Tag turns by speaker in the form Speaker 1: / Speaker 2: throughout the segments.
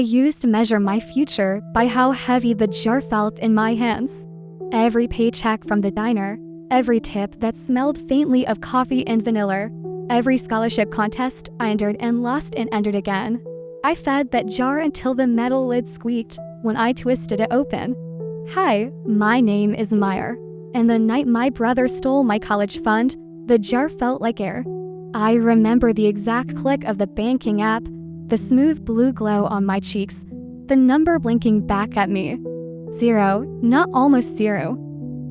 Speaker 1: used to measure my future by how heavy the jar felt in my hands. Every paycheck from the diner, every tip that smelled faintly of coffee and vanilla, every scholarship contest I entered and lost and entered again. I fed that jar until the metal lid squeaked when I twisted it open. Hi, my name is Meyer, and the night my brother stole my college fund, the jar felt like air. I remember the exact click of the banking app, the smooth blue glow on my cheeks, the number blinking back at me. 0, not almost 0.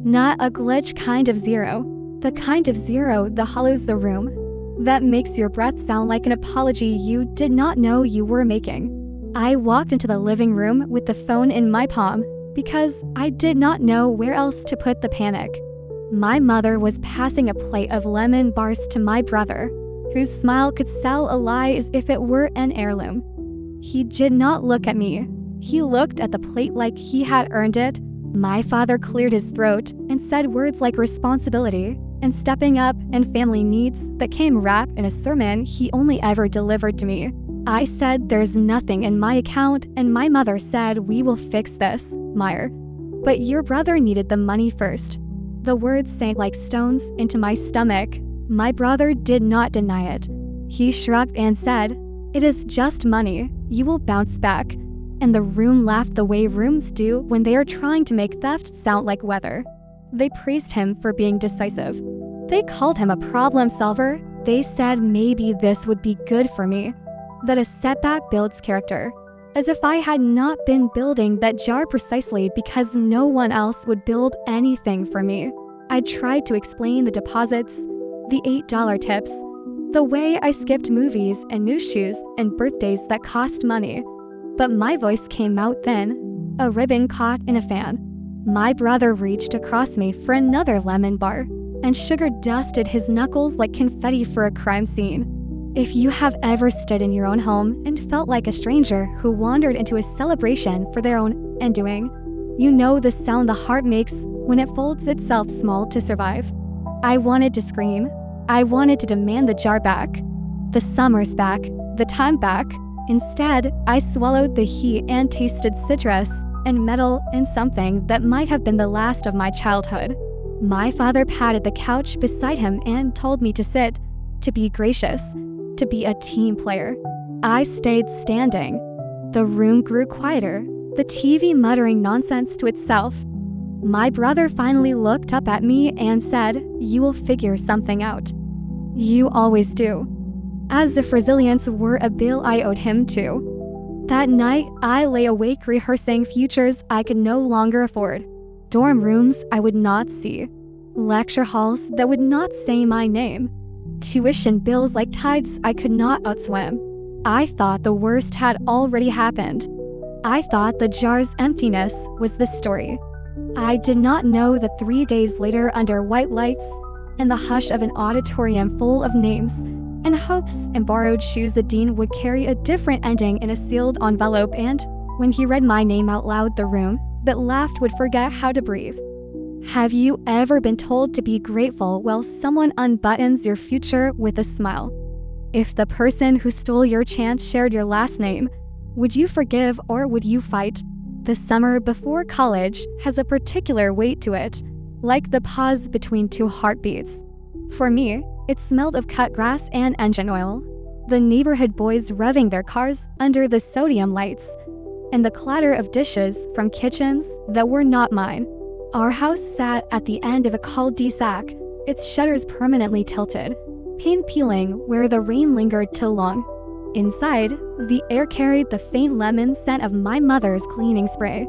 Speaker 1: Not a glitch kind of 0. The kind of 0 that hollows the room, that makes your breath sound like an apology you did not know you were making. I walked into the living room with the phone in my palm because I did not know where else to put the panic. My mother was passing a plate of lemon bars to my brother, whose smile could sell a lie as if it were an heirloom. He did not look at me. He looked at the plate like he had earned it. My father cleared his throat and said words like responsibility and stepping up and family needs that came wrapped in a sermon he only ever delivered to me. I said there's nothing in my account, and my mother said we will fix this, Meyer. But your brother needed the money first. The words sank like stones into my stomach. My brother did not deny it. He shrugged and said, "It is just money. You will bounce back." And the room laughed the way rooms do when they are trying to make theft sound like weather. They praised him for being decisive. They called him a problem solver. They said maybe this would be good for me, that a setback builds character. As if I had not been building that jar precisely because no one else would build anything for me. I tried to explain the deposits, the $8 tips, the way I skipped movies and new shoes and birthdays that cost money. But my voice came out thin, a ribbon caught in a fan. My brother reached across me for another lemon bar, and sugar dusted his knuckles like confetti for a crime scene. If you have ever stood in your own home and felt like a stranger who wandered into a celebration for their own undoing, you know the sound the heart makes when it folds itself small to survive. I wanted to scream. I wanted to demand the jar back, the summers back, the time back. Instead, I swallowed the heat and tasted citrus and metal and something that might have been the last of my childhood. My father patted the couch beside him and told me to sit, to be gracious, to be a team player. I stayed standing. The room grew quieter, the TV muttering nonsense to itself. My brother finally looked up at me and said, "You will figure something out. You always do." As if resilience were a bill I owed him too. That night, I lay awake rehearsing futures I could no longer afford. Dorm rooms I would not see. Lecture halls that would not say my name. Tuition bills like tides I could not outswim. I thought the worst had already happened. I thought the jar's emptiness was the story. I did not know that 3 days later, under white lights and the hush of an auditorium full of names and hopes and borrowed shoes, the dean would carry a different ending in a sealed envelope, and when he read my name out loud, the room that laughed would forget how to breathe. Have you ever been told to be grateful while someone unbuttons your future with a smile? If the person who stole your chance shared your last name, would you forgive or would you fight? The summer before college has a particular weight to it, like the pause between two heartbeats. For me, it smelled of cut grass and engine oil, the neighborhood boys revving their cars under the sodium lights, and the clatter of dishes from kitchens that were not mine. Our house sat at the end of a cul-de-sac, its shutters permanently tilted, paint peeling where the rain lingered too long. Inside, the air carried the faint lemon scent of my mother's cleaning spray,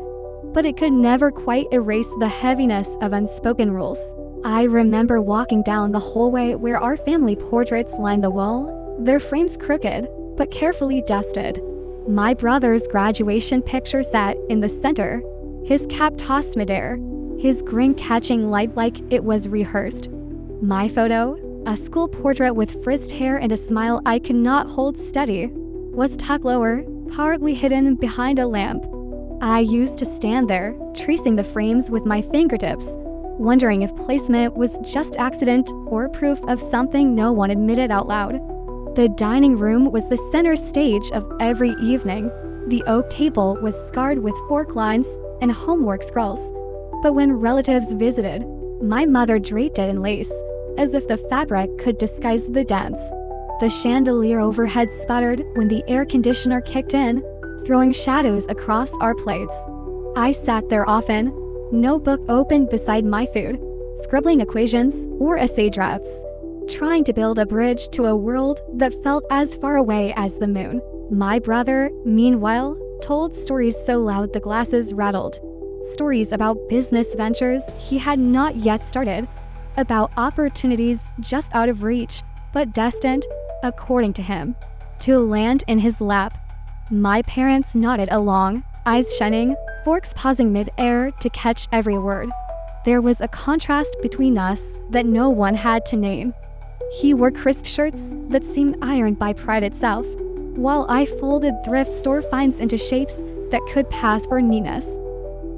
Speaker 1: but it could never quite erase the heaviness of unspoken rules. I remember walking down the hallway where our family portraits lined the wall, their frames crooked, but carefully dusted. My brother's graduation picture sat in the center, his cap tossed midair, his grin catching light like it was rehearsed. My photo, a school portrait with frizzed hair and a smile I could not hold steady, was tucked lower, partly hidden behind a lamp. I used to stand there, tracing the frames with my fingertips, wondering if placement was just accident or proof of something no one admitted out loud. The dining room was the center stage of every evening, The oak table was scarred with fork lines and homework scrolls. But when relatives visited, my mother draped it in lace, as if the fabric could disguise the dents. The chandelier overhead sputtered when the air conditioner kicked in, throwing shadows across our plates. I sat there often, notebook open beside my food, scribbling equations or essay drafts, trying to build a bridge to a world that felt as far away as the moon. My brother, meanwhile, told stories so loud the glasses rattled. Stories about business ventures he had not yet started, about opportunities just out of reach, but destined, according to him, to land in his lap. My parents nodded along, eyes shining, forks pausing mid-air to catch every word. There was a contrast between us that no one had to name. He wore crisp shirts that seemed ironed by pride itself, while I folded thrift store finds into shapes that could pass for neatness.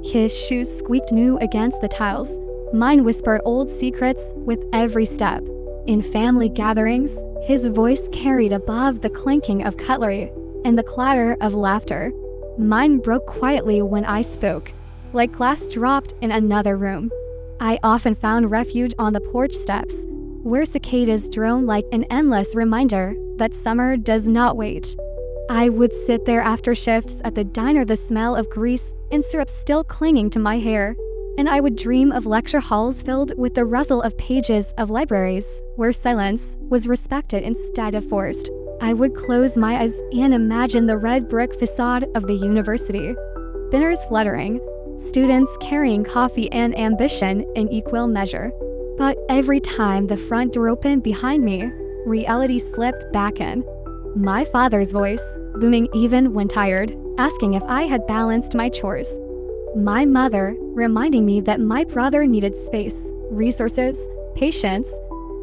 Speaker 1: His shoes squeaked new against the tiles. Mine whispered old secrets with every step. In family gatherings, his voice carried above the clinking of cutlery and the clatter of laughter. Mine broke quietly when I spoke, like glass dropped in another room. I often found refuge on the porch steps, where cicadas drone like an endless reminder that summer does not wait. I would sit there after shifts at the diner, the smell of grease and syrup still clinging to my hair, and I would dream of lecture halls filled with the rustle of pages of libraries where silence was respected instead of forced. I would close my eyes and imagine the red brick facade of the university, banners fluttering, students carrying coffee and ambition in equal measure. But every time the front door opened behind me, reality slipped back in. My father's voice, booming even when tired, asking if I had balanced my chores. My mother reminding me that my brother needed space, resources, patience,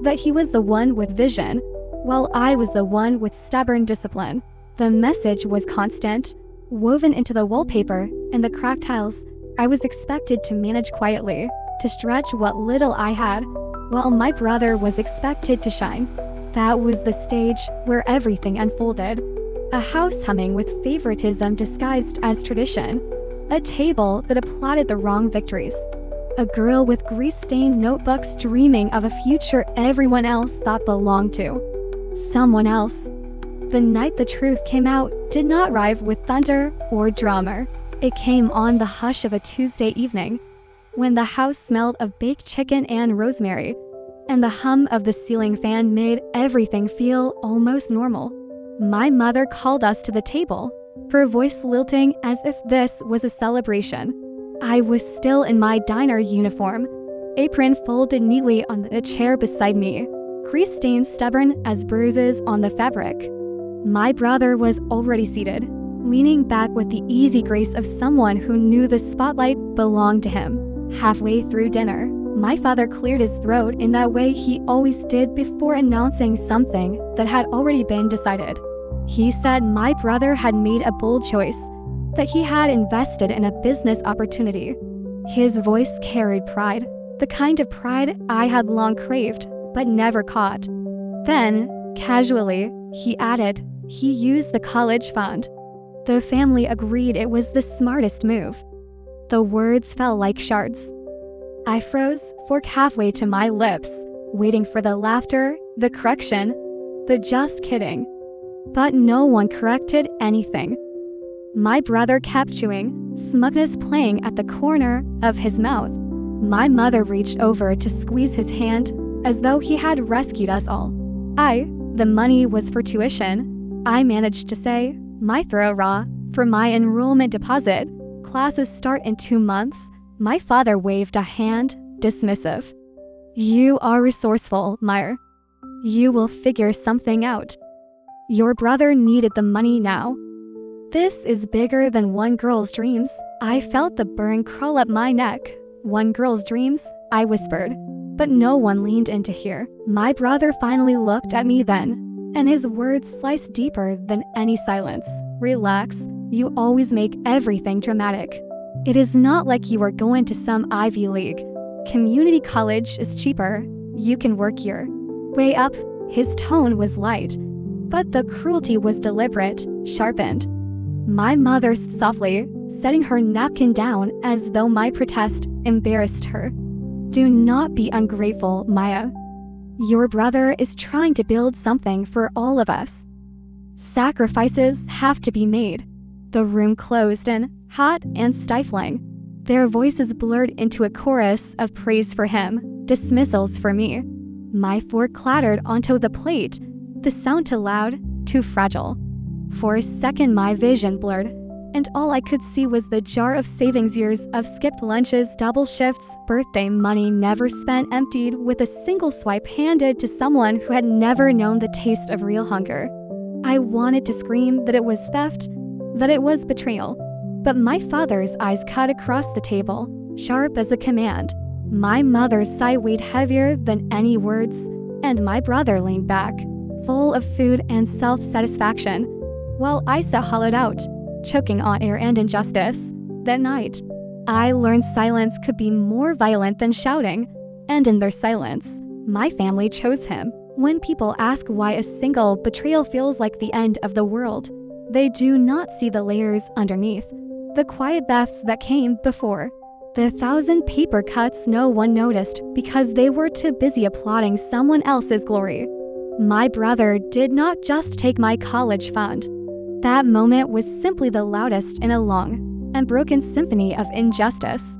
Speaker 1: that he was the one with vision, while I was the one with stubborn discipline. The message was constant, woven into the wallpaper and the cracked tiles. I was expected to manage quietly, to stretch what little I had, while my brother was expected to shine. That was the stage where everything unfolded. A house humming with favoritism disguised as tradition. A table that applauded the wrong victories. A girl with grease-stained notebooks dreaming of a future everyone else thought belonged to someone else. The night the truth came out did not arrive with thunder or drama. It came on the hush of a Tuesday evening, when the house smelled of baked chicken and rosemary, and the hum of the ceiling fan made everything feel almost normal. My mother called us to the table, her voice lilting as if this was a celebration. I was still in my diner uniform, apron folded neatly on the chair beside me, grease stains stubborn as bruises on the fabric. My brother was already seated, leaning back with the easy grace of someone who knew the spotlight belonged to him. Halfway through dinner, my father cleared his throat in that way he always did before announcing something that had already been decided. He said my brother had made a bold choice, that he had invested in a business opportunity. His voice carried pride, the kind of pride I had long craved, but never caught. Then, casually, he added, he used the college fund. The family agreed it was the smartest move. The words fell like shards. I froze, fork halfway to my lips, waiting for the laughter, the correction, the just kidding. But no one corrected anything. My brother kept chewing, smugness playing at the corner of his mouth. My mother reached over to squeeze his hand, as though he had rescued us all. The money was for tuition, I managed to say, my throat raw, for my enrollment deposit. Classes start in 2 months. My father waved a hand, dismissive. You are resourceful, Meyer. You will figure something out. Your brother needed the money now. This is bigger than one girl's dreams. I felt the burn crawl up my neck. One girl's dreams, I whispered, but no one leaned in to hear. My brother finally looked at me then, and his words sliced deeper than any silence. Relax, you always make everything dramatic. It is not like you are going to some Ivy League. Community college is cheaper. You can work your way up. His tone was light, but the cruelty was deliberate, sharpened. My mother softly, setting her napkin down as though my protest embarrassed her. Do not be ungrateful, Maya. Your brother is trying to build something for all of us. Sacrifices have to be made. The room closed in, hot and stifling. Their voices blurred into a chorus of praise for him, dismissals for me. My fork clattered onto the plate, the sound too loud, too fragile. For a second my vision blurred, and all I could see was the jar of savings years of skipped lunches, double shifts, birthday money never spent emptied with a single swipe handed to someone who had never known the taste of real hunger. I wanted to scream that it was theft, that it was betrayal, but my father's eyes cut across the table, sharp as a command. My mother's sigh weighed heavier than any words, and my brother leaned back, full of food and self-satisfaction, while I sat hollowed out, choking on air and injustice. That night, I learned silence could be more violent than shouting, and in their silence, my family chose him. When people ask why a single betrayal feels like the end of the world, they do not see the layers underneath, the quiet thefts that came before, the 1,000 paper cuts no one noticed because they were too busy applauding someone else's glory. My brother did not just take my college fund. That moment was simply the loudest in a long and broken symphony of injustice.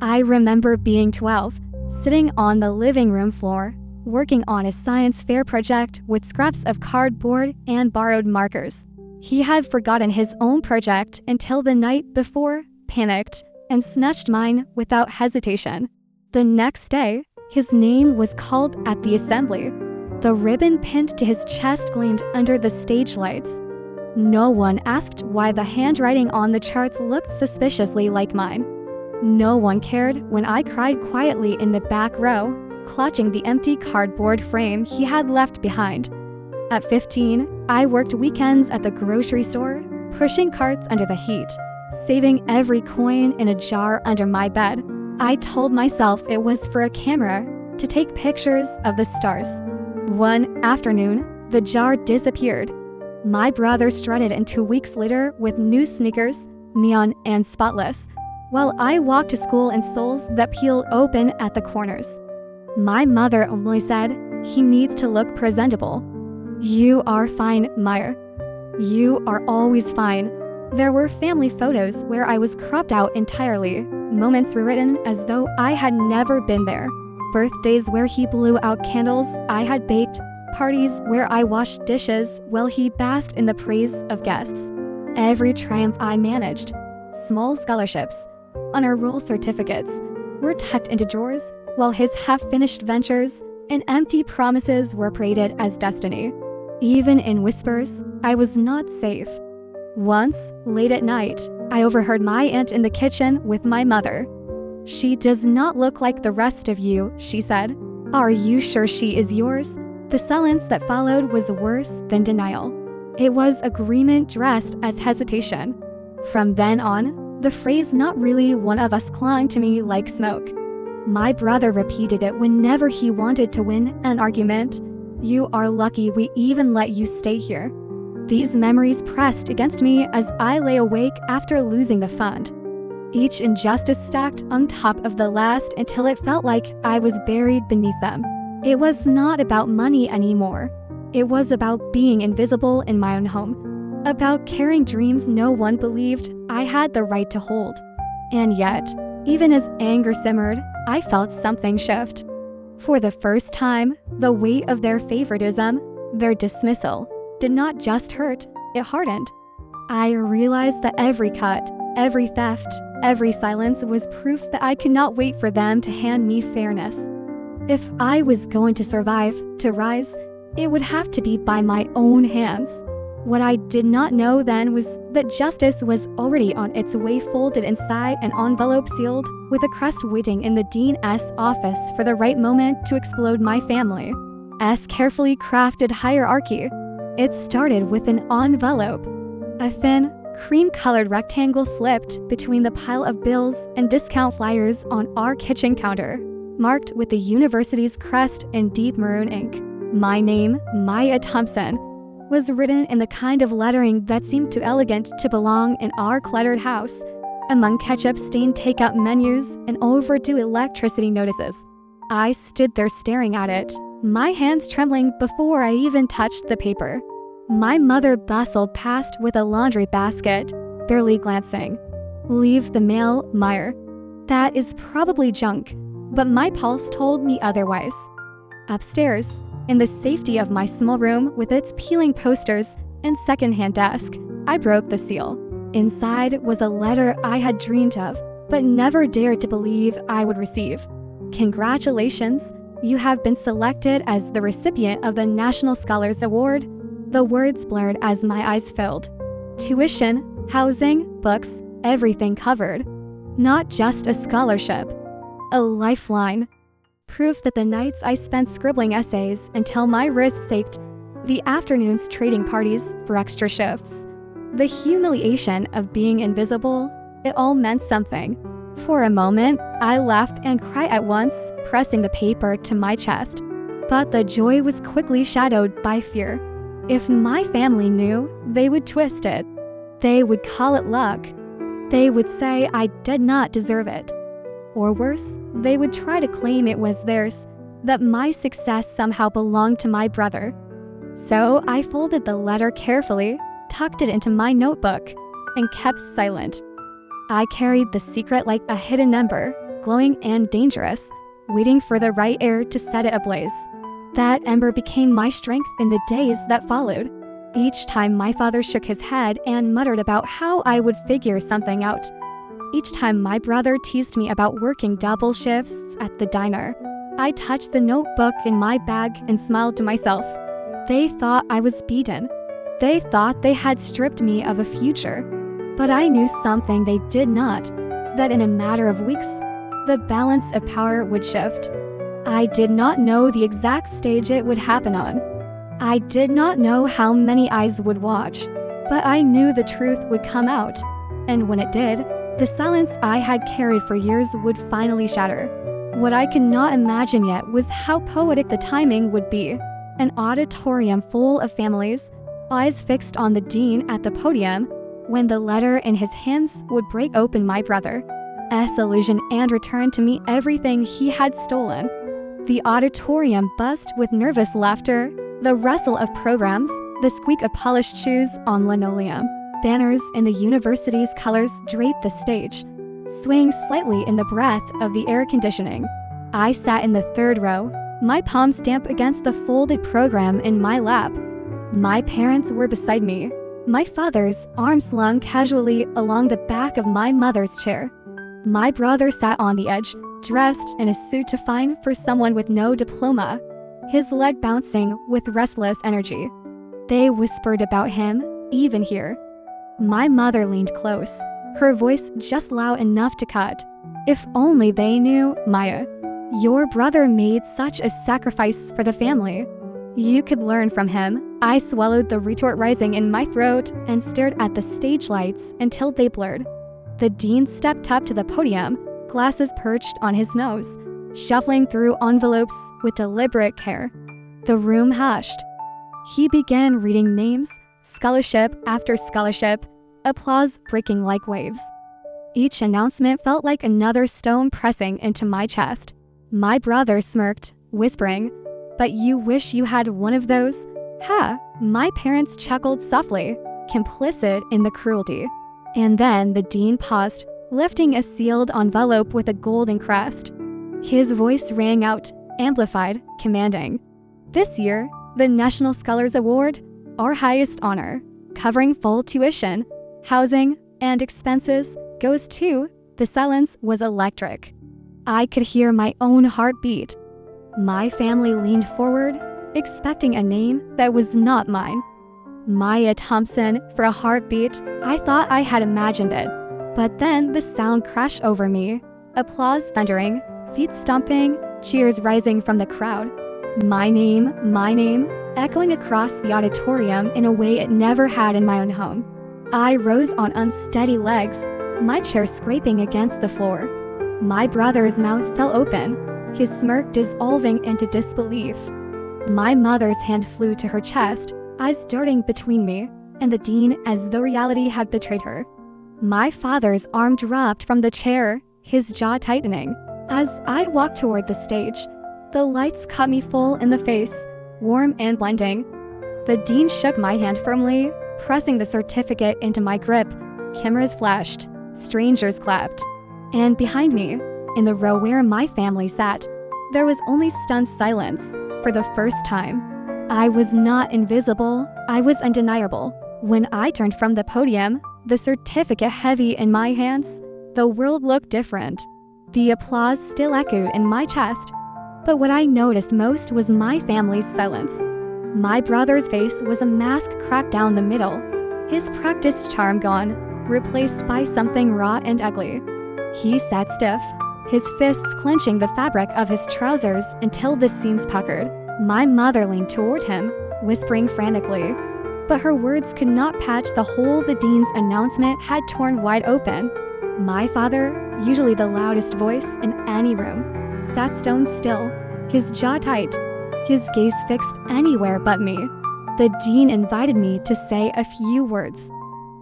Speaker 1: I remember being 12, sitting on the living room floor, working on a science fair project with scraps of cardboard and borrowed markers. He had forgotten his own project until the night before, panicked, and snatched mine without hesitation. The next day, his name was called at the assembly. The ribbon pinned to his chest gleamed under the stage lights. No one asked why the handwriting on the charts looked suspiciously like mine. No one cared when I cried quietly in the back row, clutching the empty cardboard frame he had left behind. At 15, I worked weekends at the grocery store, pushing carts under the heat, saving every coin in a jar under my bed. I told myself it was for a camera, to take pictures of the stars. One afternoon, the jar disappeared. My brother strutted in 2 weeks later with new sneakers, neon and spotless, while I walked to school in soles that peel open at the corners. My mother only said, "He needs to look presentable." You are fine, Meyer. You are always fine. There were family photos where I was cropped out entirely, moments rewritten as though I had never been there. Birthdays where he blew out candles I had baked, parties where I washed dishes while he basked in the praise of guests. Every triumph I managed, small scholarships, honor roll certificates, were tucked into drawers, while his half-finished ventures and empty promises were paraded as destiny. Even in whispers, I was not safe. Once, late at night, I overheard my aunt in the kitchen with my mother. "She does not look like the rest of you," she said. "Are you sure she is yours?" The silence that followed was worse than denial. It was agreement dressed as hesitation. From then on, the phrase "not really one of us" clung to me like smoke. My brother repeated it whenever he wanted to win an argument. "You are lucky we even let you stay here." These memories pressed against me as I lay awake after losing the fund. Each injustice stacked on top of the last until it felt like I was buried beneath them. It was not about money anymore. It was about being invisible in my own home, about carrying dreams no one believed I had the right to hold. And yet, even as anger simmered, I felt something shift. For the first time, the weight of their favoritism, their dismissal, did not just hurt, it hardened. I realized that every cut, every theft, every silence was proof that I could not wait for them to hand me fairness. If I was going to survive, to rise, it would have to be by my own hands. What I did not know then was that justice was already on its way, folded inside an envelope sealed with a crust waiting in the Dean's office for the right moment to explode my family's carefully crafted hierarchy. It started with an envelope. A thin, cream-colored rectangle slipped between the pile of bills and discount flyers on our kitchen counter, marked with the university's crest in deep maroon ink. My name, Maya Thompson. was written in the kind of lettering that seemed too elegant to belong in our cluttered house, among ketchup-stained takeout menus and overdue electricity notices. I stood there staring at it, my hands trembling before I even touched the paper. My mother bustled past with a laundry basket, barely glancing. "Leave the mail, Meyer. That is probably junk," but my pulse told me otherwise. Upstairs, in the safety of my small room with its peeling posters and second-hand desk, I broke the seal. Inside was a letter I had dreamed of, but never dared to believe I would receive. "Congratulations, you have been selected as the recipient of the National Scholars Award." The words blurred as my eyes filled. Tuition, housing, books, everything covered. Not just a scholarship, a lifeline. Proof that the nights I spent scribbling essays until my wrists ached, the afternoons trading parties for extra shifts, the humiliation of being invisible, it all meant something. For a moment, I laughed and cried at once, pressing the paper to my chest. But the joy was quickly shadowed by fear. If my family knew, they would twist it. They would call it luck. They would say I did not deserve it. Or worse, they would try to claim it was theirs, that my success somehow belonged to my brother. So I folded the letter carefully, tucked it into my notebook, and kept silent. I carried the secret like a hidden ember, glowing and dangerous, waiting for the right air to set it ablaze. That ember became my strength in the days that followed. Each time my father shook his head and muttered about how I would figure something out. Each time my brother teased me about working double shifts at the diner, I touched the notebook in my bag and smiled to myself. They thought I was beaten. They thought they had stripped me of a future. But I knew something they did not, that in a matter of weeks, the balance of power would shift. I did not know the exact stage it would happen on. I did not know how many eyes would watch, but I knew the truth would come out, and when it did, the silence I had carried for years would finally shatter. What I could not imagine yet was how poetic the timing would be. An auditorium full of families, eyes fixed on the dean at the podium, when the letter in his hands would break open my brother's illusion and return to me everything he had stolen. The auditorium buzzed with nervous laughter, the rustle of programs, the squeak of polished shoes on linoleum. Banners in the university's colors draped the stage, swaying slightly in the breath of the air conditioning. I sat in the third row, my palms damp against the folded program in my lap. My parents were beside me, my father's arm slung casually along the back of my mother's chair. My brother sat on the edge, dressed in a suit too fine for someone with no diploma, his leg bouncing with restless energy. They whispered about him, even here. My mother leaned close, her voice just loud enough to cut. "If only they knew, Maya. Your brother made such a sacrifice for the family. You could learn from him." I swallowed the retort rising in my throat and stared at the stage lights until they blurred. The dean stepped up to the podium, glasses perched on his nose, shuffling through envelopes with deliberate care. The room hushed. He began reading names, scholarship after scholarship, applause breaking like waves. Each announcement felt like another stone pressing into my chest. My brother smirked, whispering, "But you wish you had one of those?" "Ha!" My parents chuckled softly, complicit in the cruelty. And then the dean paused, lifting a sealed envelope with a golden crest. His voice rang out, amplified, commanding. "This year, the National Scholars Award, our highest honor, covering full tuition, housing, and expenses, goes to..." The silence was electric. I could hear my own heartbeat. My family leaned forward, expecting a name that was not mine. Maya Thompson, for a heartbeat, I thought I had imagined it. But then the sound crashed over me. Applause thundering, feet stomping, cheers rising from the crowd. My name, echoing across the auditorium in a way it never had in my own home. I rose on unsteady legs, my chair scraping against the floor. My brother's mouth fell open, his smirk dissolving into disbelief. My mother's hand flew to her chest, eyes darting between me and the dean as though reality had betrayed her. My father's arm dropped from the chair, his jaw tightening. As I walked toward the stage, the lights caught me full in the face, warm and blinding. The dean shook my hand firmly, pressing the certificate into my grip. Cameras flashed, strangers clapped. And behind me, in the row where my family sat, there was only stunned silence. For the first time, I was not invisible, I was undeniable. When I turned from the podium, the certificate heavy in my hands, the world looked different. The applause still echoed in my chest, but what I noticed most was my family's silence. My brother's face was a mask cracked down the middle, his practiced charm gone, replaced by something raw and ugly. He sat stiff, his fists clenching the fabric of his trousers until the seams puckered. My mother leaned toward him, whispering frantically, but her words could not patch the hole the dean's announcement had torn wide open. My father, usually the loudest voice in any room, sat stone still, his jaw tight, his gaze fixed anywhere but me. The dean invited me to say a few words.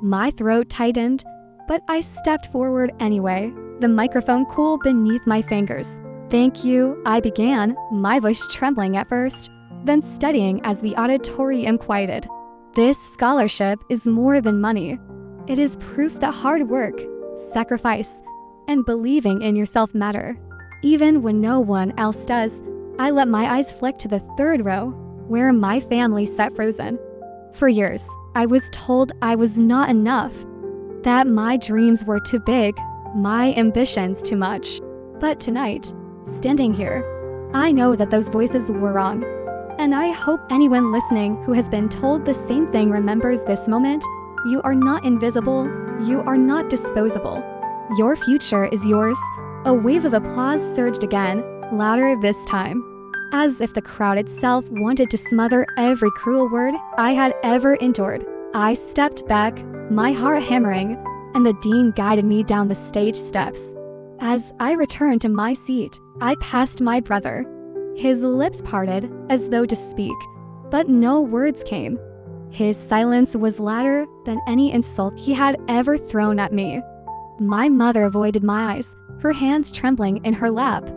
Speaker 1: My throat tightened, but I stepped forward anyway, the microphone cool beneath my fingers. "Thank you," I began, my voice trembling at first, then steadying as the auditorium quieted. "This scholarship is more than money. It is proof that hard work, sacrifice, and believing in yourself matter. Even when no one else does." I let my eyes flick to the third row, where my family sat frozen. For years, I was told I was not enough, that my dreams were too big, my ambitions too much. But tonight, standing here, I know that those voices were wrong. And I hope anyone listening who has been told the same thing remembers this moment. You are not invisible, you are not disposable. Your future is yours. A wave of applause surged again, louder this time, as if the crowd itself wanted to smother every cruel word I had ever endured. I stepped back, my heart hammering, and the dean guided me down the stage steps. As I returned to my seat, I passed my brother. His lips parted as though to speak, but no words came. His silence was louder than any insult he had ever thrown at me. My mother avoided my eyes, her hands trembling in her lap.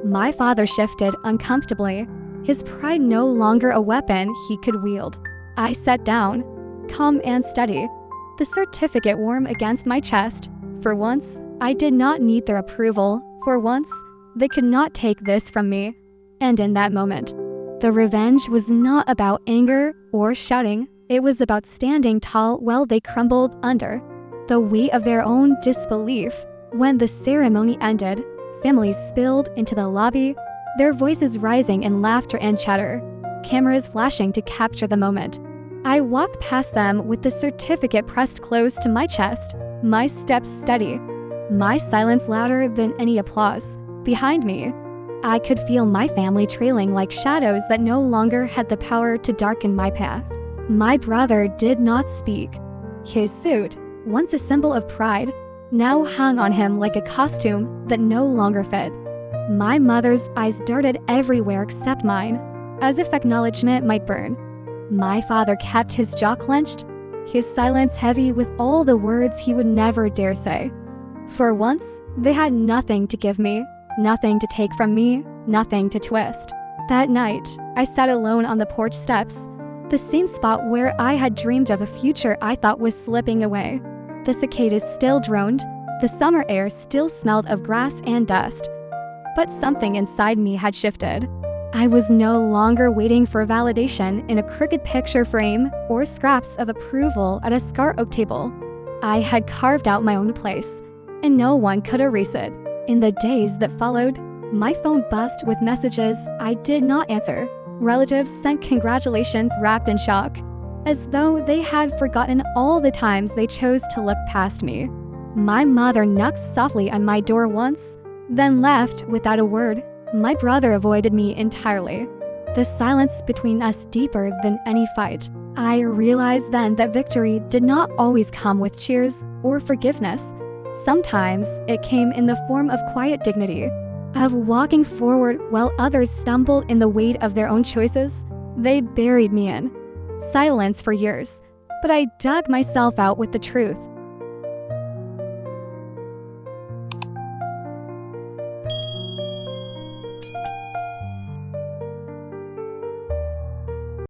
Speaker 1: My father shifted uncomfortably, his pride no longer a weapon he could wield. I sat down, calm and steady, the certificate warm against my chest. For once, I did not need their approval. For once, they could not take this from me. And in that moment, the revenge was not about anger or shouting. It was about standing tall while they crumbled under the weight of their own disbelief. When the ceremony ended, families spilled into the lobby, their voices rising in laughter and chatter, cameras flashing to capture the moment. I walked past them with the certificate pressed close to my chest, my steps steady, my silence louder than any applause. Behind me, I could feel my family trailing like shadows that no longer had the power to darken my path. My brother did not speak. His suit, once a symbol of pride, now hung on him like a costume that no longer fit. My mother's eyes darted everywhere except mine, as if acknowledgement might burn. My father kept his jaw clenched, his silence heavy with all the words he would never dare say. For once, they had nothing to give me, nothing to take from me, nothing to twist. That night, I sat alone on the porch steps, the same spot where I had dreamed of a future I thought was slipping away. The cicadas still droned, the summer air still smelled of grass and dust. But something inside me had shifted. I was no longer waiting for validation in a crooked picture frame or scraps of approval at a scar oak table. I had carved out my own place, and no one could erase it. In the days that followed, my phone buzzed with messages I did not answer. Relatives sent congratulations wrapped in shock, as though they had forgotten all the times they chose to look past me. My mother knocked softly on my door once, then left without a word. My brother avoided me entirely, the silence between us deeper than any fight. I realized then that victory did not always come with cheers or forgiveness. Sometimes it came in the form of quiet dignity, of walking forward while others stumbled in the weight of their own choices. They buried me in silence for years. But I dug myself out with the truth.